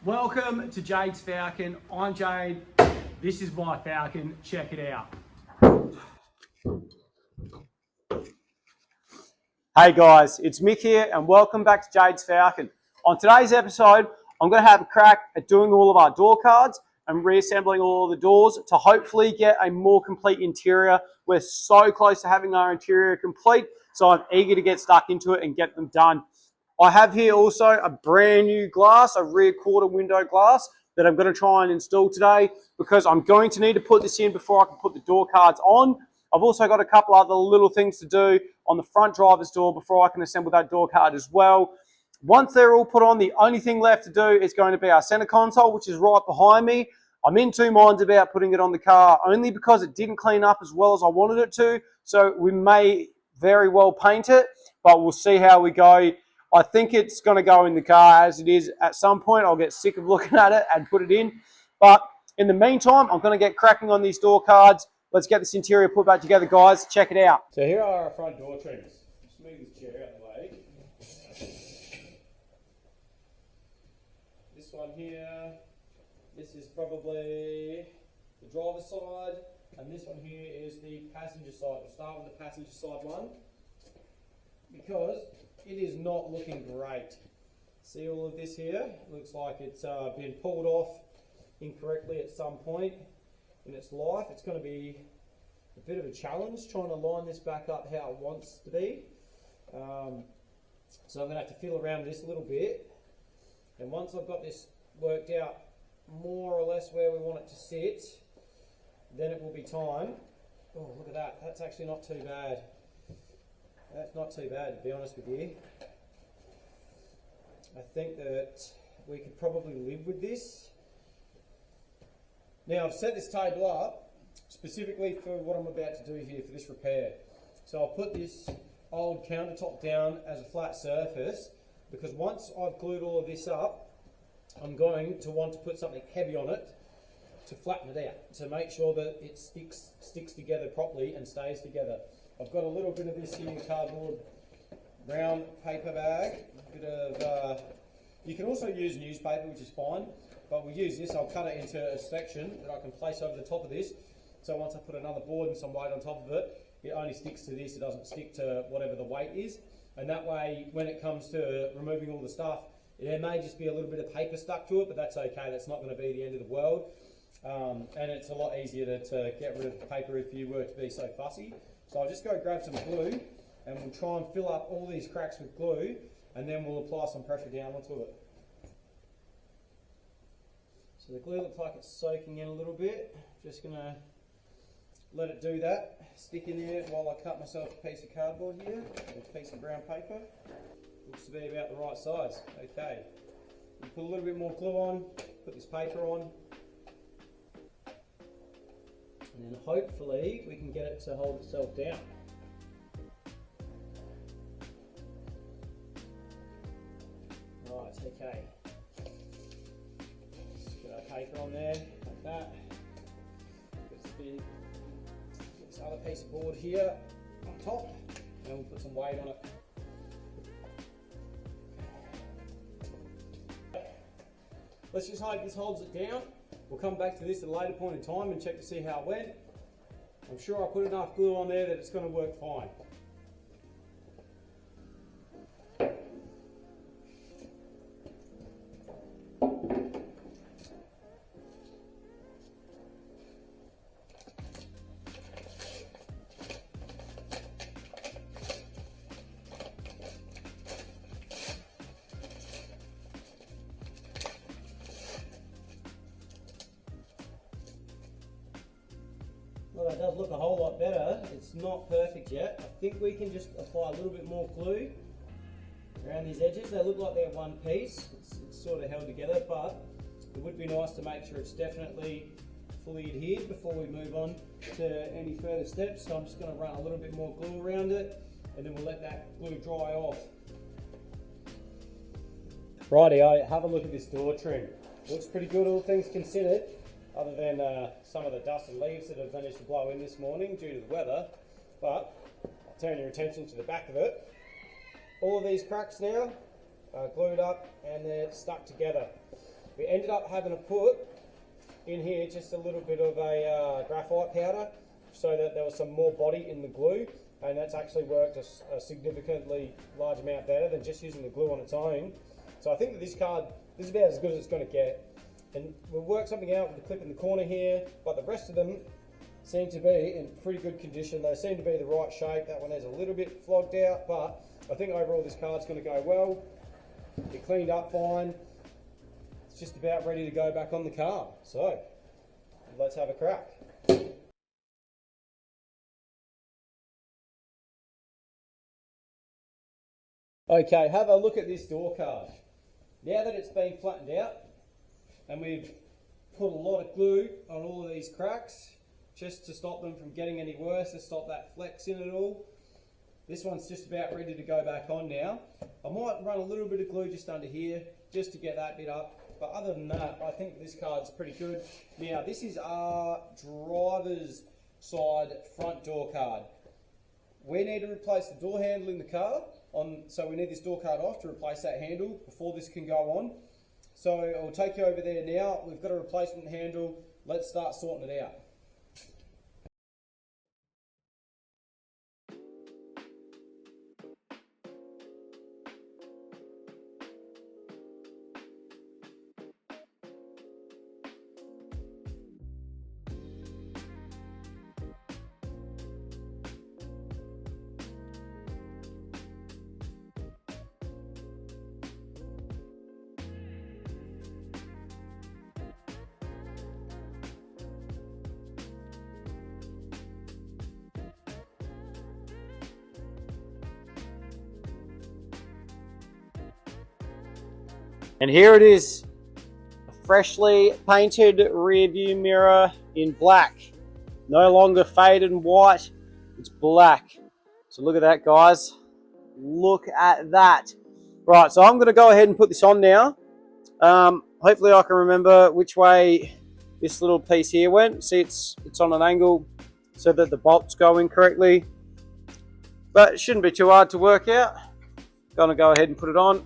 Welcome to Jade's Falcon. I'm Jade. This is my Falcon. Check it out. Hey guys, it's Mick here and welcome back to Jade's Falcon. On today's episode, I'm going to have a crack at doing all of our door cards and reassembling all of the doors to hopefully get a more complete interior. We're so close to having our interior complete, so I'm eager to get stuck into it and get them done. I have here also a brand new glass, a rear quarter window glass that I'm going to try and install today because I'm going to need to put this in before I can put the door cards on. I've also got a couple other little things to do on the front driver's door before I can assemble that door card as well. Once they're all put on, the only thing left to do is going to be our center console, which is right behind me. I'm in two minds about putting it on the car only because it didn't clean up as well as I wanted it to. So we may very well paint it, but we'll see how we go. I think it's going to go in the car as it is. At some point, I'll get sick of looking at it and put it in. But in the meantime, I'm going to get cracking on these door cards. Let's get this interior put back together, guys. Check it out. So here are our front door trims. Just move this chair out of the way. This one here, this is probably the driver's side, and this one here is the passenger side. We'll start with the passenger side one because it is not looking great. See all of this here? Looks like it's been pulled off incorrectly at some point in its life. It's going to be a bit of a challenge trying to line this back up how it wants to be. So I'm going to have to feel around this a little bit. And once I've got this worked out more or less where we want it to sit, then it will be time. Oh, look at that. That's actually not too bad. That's not too bad, to be honest with you. I think that we could probably live with this. Now, I've set this table up specifically for what I'm about to do here for this repair. So I'll put this old countertop down as a flat surface because once I've glued all of this up, I'm going to want to put something heavy on it to flatten it out, to make sure that it sticks together properly and stays together. I've got a little bit of this here cardboard brown paper bag. You can also use newspaper, which is fine, but we'll use this. I'll cut it into a section that I can place over the top of this. So once I put another board and some weight on top of it, it only sticks to this. It doesn't stick to whatever the weight is. And that way, when it comes to removing all the stuff, there may just be a little bit of paper stuck to it, but that's okay. That's not going to be the end of the world. And it's a lot easier to get rid of the paper if you were to be so fussy. So I'll just go grab some glue and we'll try and fill up all these cracks with glue and then we'll apply some pressure down onto it. So the glue looks like it's soaking in a little bit. Just going to let it do that. Stick in there while I cut myself a piece of cardboard here, a piece of brown paper. Looks to be about the right size. Okay. You put a little bit more glue on, put this paper on, and then hopefully we can get it to hold itself down. Right, okay. Just get our paper on there, like that. Get this other piece of board here on top, and we'll put some weight on it. Let's just hope this holds it down. We'll come back to this at a later point in time and check to see how it went. I'm sure I put enough glue on there that it's going to work fine. Well, that does look a whole lot better. It's not perfect yet. I think we can just apply a little bit more glue around these edges. They look like they're one piece. It's sort of held together, but it would be nice to make sure it's definitely fully adhered before we move on to any further steps. So I'm just going to run a little bit more glue around it and then we'll let that glue dry off. Rightio, have a look at this door trim. Looks pretty good, all things considered. Other than some of the dust and leaves that have managed to blow in this morning due to the weather. But I'll turn your attention to the back of it. All of these cracks now are glued up and they're stuck together. We ended up having to put in here just a little bit of a graphite powder so that there was some more body in the glue, and that's actually worked a significantly large amount better than just using the glue on its own. So I think that this card, this is about as good as it's going to get. And we'll work something out with the clip in the corner here, but the rest of them seem to be in pretty good condition. They seem to be the right shape. That one is a little bit flogged out, but I think overall this card's going to go well. It cleaned up fine. It's just about ready to go back on the card. So let's have a crack. Okay, have a look at this door card. Now that it's been flattened out, and we've put a lot of glue on all of these cracks, just to stop them from getting any worse, to stop that flex in it all. This one's just about ready to go back on now. I might run a little bit of glue just under here, just to get that bit up. But other than that, I think this card's pretty good. Now, this is our driver's side front door card. We need to replace the door handle in the car, so we need this door card off to replace that handle before this can go on. So I'll take you over there now. We've got a replacement handle. Let's start sorting it out. And here it is, a freshly painted rear view mirror in black. No longer faded and white, it's black. So look at that, guys. Look at that. Right, so I'm gonna go ahead and put this on now. Hopefully I can remember which way this little piece here went. See, it's on an angle so that the bolts go in correctly. But it shouldn't be too hard to work out. Gonna go ahead and put it on.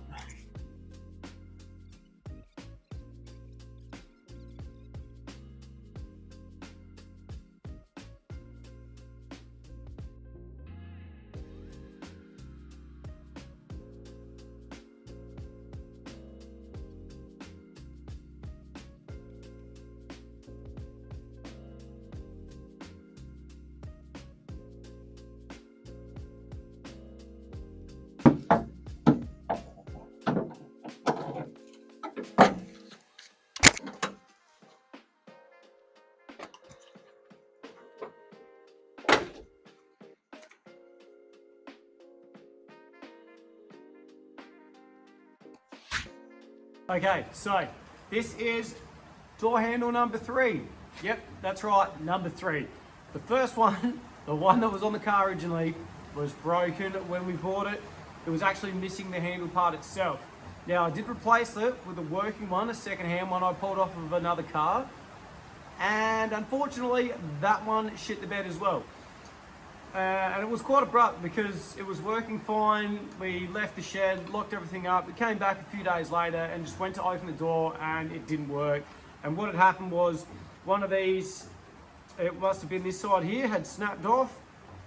Okay, so this is door handle number 3. Yep, that's right, number 3. The first one, the one that was on the car originally, was broken when we bought it. It was actually missing the handle part itself. Now I did replace it with a working one, a second-hand one I pulled off of another car. And unfortunately, that one shit the bed as well. And it was quite abrupt because it was working fine. We left the shed, locked everything up. We came back a few days later and just went to open the door and it didn't work. And what had happened was one of these, it must have been this side here, had snapped off.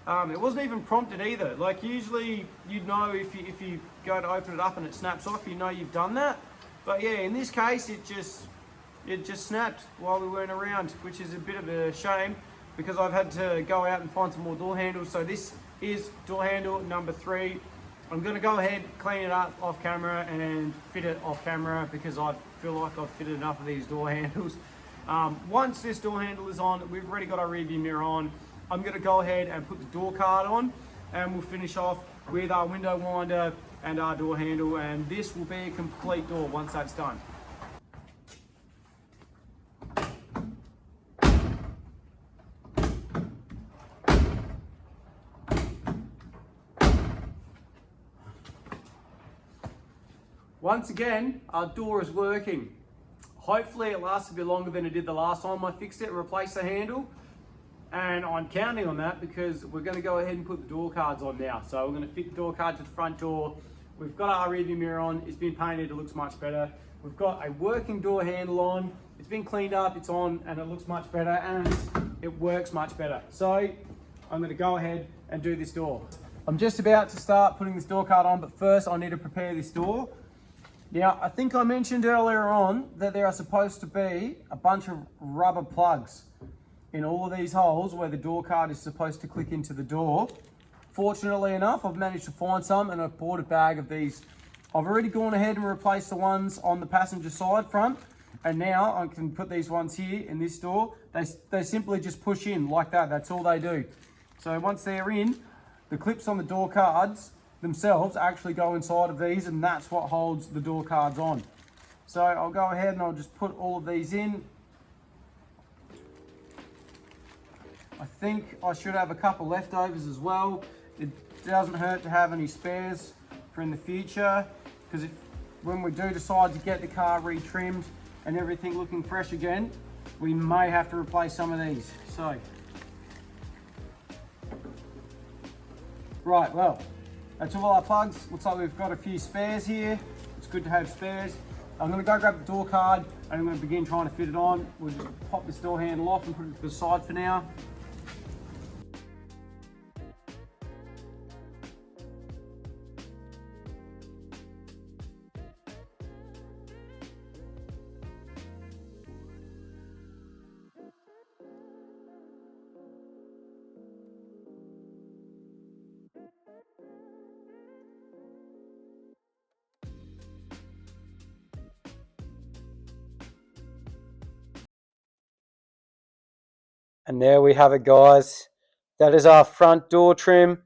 It wasn't even prompted either. Like usually you'd know if you go to open it up and it snaps off, you know you've done that. But yeah, in this case, it just snapped while we weren't around, which is a bit of a shame, because I've had to go out and find some more door handles. So this is door handle number 3. I'm gonna go ahead, clean it up off camera and fit it off camera because I feel like I've fitted enough of these door handles. Once this door handle is on, we've already got our rear view mirror on, I'm gonna go ahead and put the door card on and we'll finish off with our window winder and our door handle, and this will be a complete door once that's done. Once again, our door is working. Hopefully it lasts a bit longer than it did the last time I fixed it and replaced the handle. And I'm counting on that because we're gonna go ahead and put the door cards on now. So we're gonna fit the door card to the front door. We've got our rear view mirror on, it's been painted, it looks much better. We've got a working door handle on, it's been cleaned up, it's on, and it looks much better, and it works much better. So I'm gonna go ahead and do this door. I'm just about to start putting this door card on, but first I need to prepare this door. Now, I think I mentioned earlier on that there are supposed to be a bunch of rubber plugs in all of these holes where the door card is supposed to click into the door. Fortunately enough, I've managed to find some, and I've bought a bag of these. I've already gone ahead and replaced the ones on the passenger side front, and now I can put these ones here in this door. They simply just push in like that, that's all they do. So once they're in, the clips on the door cards themselves actually go inside of these, and that's what holds the door cards on. So I'll go ahead and I'll just put all of these in. I think I should have a couple leftovers as well. It doesn't hurt to have any spares for in the future, because when we do decide to get the car retrimmed and everything looking fresh again, we may have to replace some of these. So, right, well, that's all our plugs. Looks like we've got a few spares here. It's good to have spares. I'm gonna go grab the door card and I'm gonna begin trying to fit it on. We'll just pop this door handle off and put it to the side for now. And there we have it, guys. That is our front door trim.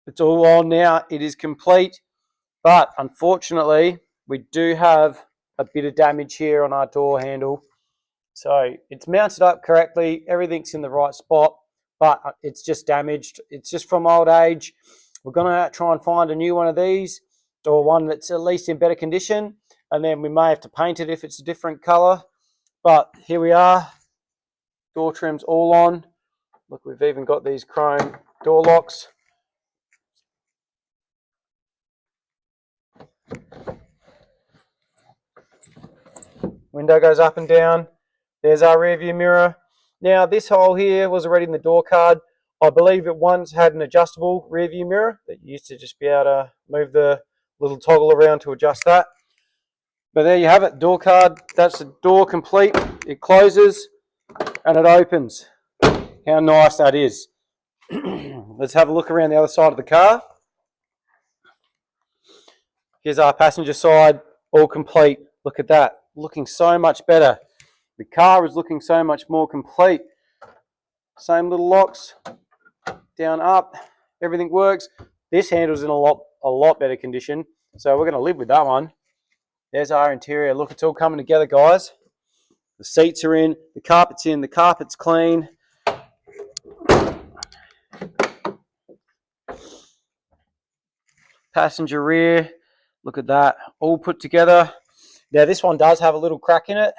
It's all on now. It is complete. But unfortunately, we do have a bit of damage here on our door handle. So it's mounted up correctly. Everything's in the right spot, but it's just damaged. It's just from old age. We're going to try and find a new one of these, or one that's at least in better condition. And then we may have to paint it if it's a different color. But here we are. Door trim's all on. Look, we've even got these chrome door locks. Window goes up and down. There's our rear view mirror. Now this hole here was already in the door card. I believe it once had an adjustable rear view mirror that you used to just be able to move the little toggle around to adjust that. But there you have it, door card. That's the door complete. It closes and it opens. How nice that is. Let's have a look around the other side of the car. Here's our passenger side, all complete. Look at that, looking so much better. The car is looking so much more complete. Same little locks, down, up, everything works. This handle's in a lot better condition, so we're gonna live with that one. There's our interior. Look, it's all coming together, guys. The seats are in, the carpet's clean. Passenger rear, look at that, all put together. Now this one does have a little crack in it,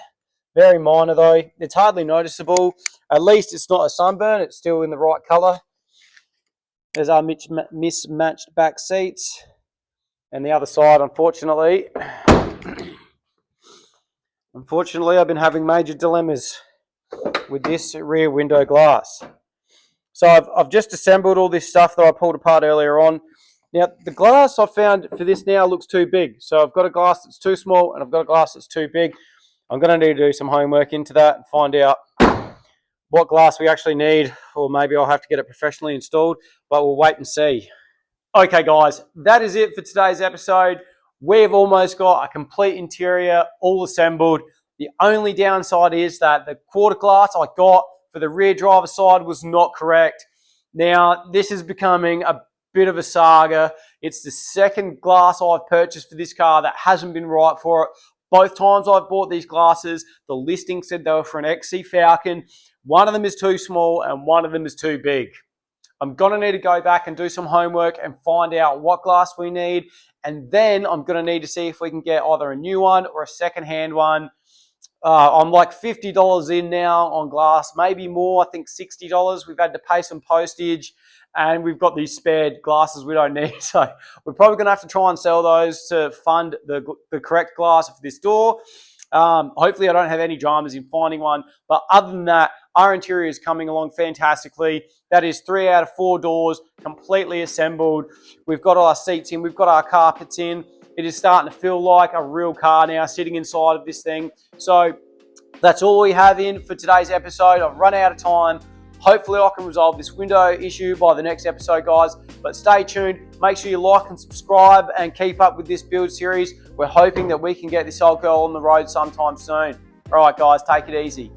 very minor though. It's hardly noticeable. At least it's not a sunburn, it's still in the right color. There's our mismatched back seats. And the other side, unfortunately, I've been having major dilemmas with this rear window glass. So I've just assembled all this stuff that I pulled apart earlier on. Now, the glass I found for this now looks too big. So I've got a glass that's too small and I've got a glass that's too big. I'm going to need to do some homework into that and find out what glass we actually need, or maybe I'll have to get it professionally installed, but we'll wait and see. Okay, guys, that is it for today's episode. We've almost got a complete interior all assembled. The only downside is that the quarter glass I got for the rear driver side was not correct. Now, this is becoming a bit of a saga. It's the second glass I've purchased for this car that hasn't been right for it. Both times I've bought these glasses, the listing said they were for an XC Falcon. One of them is too small and one of them is too big. I'm going to need to go back and do some homework and find out what glass we need. And then I'm going to need to see if we can get either a new one or a second-hand one. I'm like $50 in now on glass, maybe more. I think $60. We've had to pay some postage, and we've got these spared glasses we don't need. So we're probably going to have to try and sell those to fund the correct glass for this door. Hopefully I don't have any dramas in finding one. But other than that, our interior is coming along fantastically. That is 3 out of 4 doors completely assembled. We've got all our seats in. We've got our carpets in. It is starting to feel like a real car now sitting inside of this thing. So that's all we have in for today's episode. I've run out of time. Hopefully I can resolve this window issue by the next episode, guys. But stay tuned. Make sure you like and subscribe and keep up with this build series. We're hoping that we can get this old girl on the road sometime soon. All right, guys, take it easy.